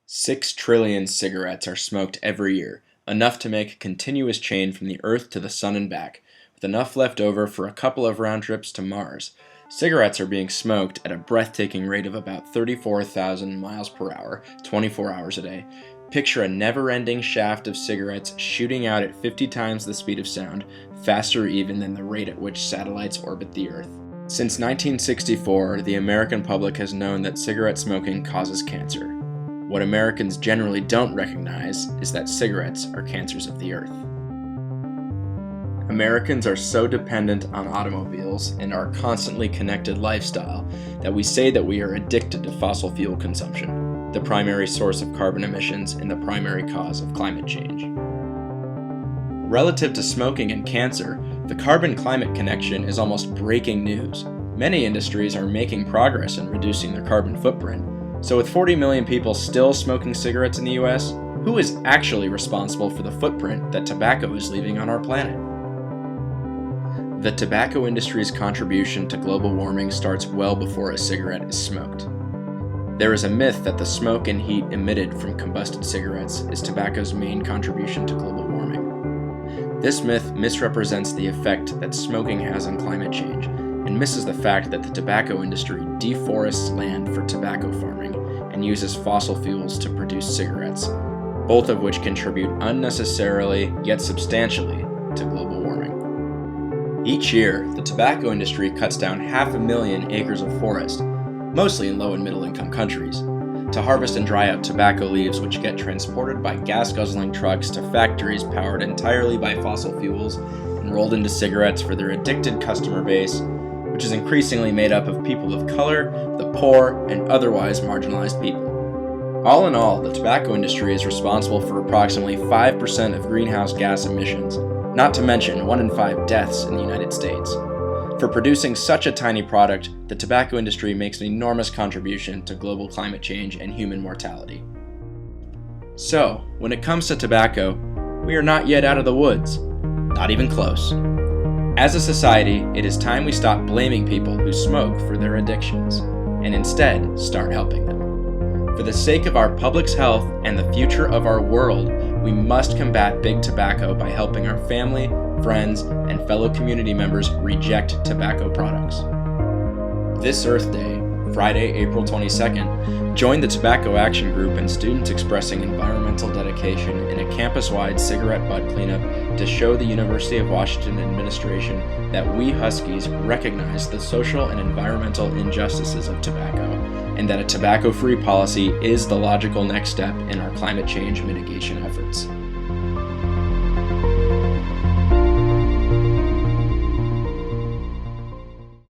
6 trillion cigarettes are smoked every year, enough to make a continuous chain from the Earth to the Sun and back, with enough left over for a couple of round trips to Mars. Cigarettes are being smoked at a breathtaking rate of about 34,000 miles per hour, 24 hours a day. Picture a never-ending shaft of cigarettes shooting out at 50 times the speed of sound, faster even than the rate at which satellites orbit the Earth. Since 1964, the American public has known that cigarette smoking causes cancer. What Americans generally don't recognize is that cigarettes are cancers of the earth. Americans are so dependent on automobiles and our constantly connected lifestyle that we say that we are addicted to fossil fuel consumption, the primary source of carbon emissions and the primary cause of climate change. Relative to smoking and cancer, the carbon-climate connection is almost breaking news. Many industries are making progress in reducing their carbon footprint. So with 40 million people still smoking cigarettes in the US, who is actually responsible for the footprint that tobacco is leaving on our planet? The tobacco industry's contribution to global warming starts well before a cigarette is smoked. There is a myth that the smoke and heat emitted from combusted cigarettes is tobacco's main contribution to global warming. This myth misrepresents the effect that smoking has on climate change and misses the fact that the tobacco industry deforests land for tobacco farming and uses fossil fuels to produce cigarettes, both of which contribute unnecessarily yet substantially to global warming. Each year, the tobacco industry cuts down 500,000 acres of forest, mostly in low and middle income countries, to harvest and dry out tobacco leaves which get transported by gas-guzzling trucks to factories powered entirely by fossil fuels and rolled into cigarettes for their addicted customer base, which is increasingly made up of people of color, the poor, and otherwise marginalized people. All in all, the tobacco industry is responsible for approximately 5% of greenhouse gas emissions, not to mention 1 in 5 deaths in the United States. For producing such a tiny product, the tobacco industry makes an enormous contribution to global climate change and human mortality. So, when it comes to tobacco, we are not yet out of the woods. Not even close. As a society, it is time we stop blaming people who smoke for their addictions, and instead start helping them. For the sake of our public's health and the future of our world, we must combat big tobacco by helping our family, friends, and fellow community members reject tobacco products. This Earth Day, Friday, April 22nd, join the Tobacco Action Group and students expressing environmental dedication in a campus-wide cigarette butt cleanup to show the University of Washington administration that we Huskies recognize the social and environmental injustices of tobacco, and that a tobacco-free policy is the logical next step in our climate change mitigation efforts.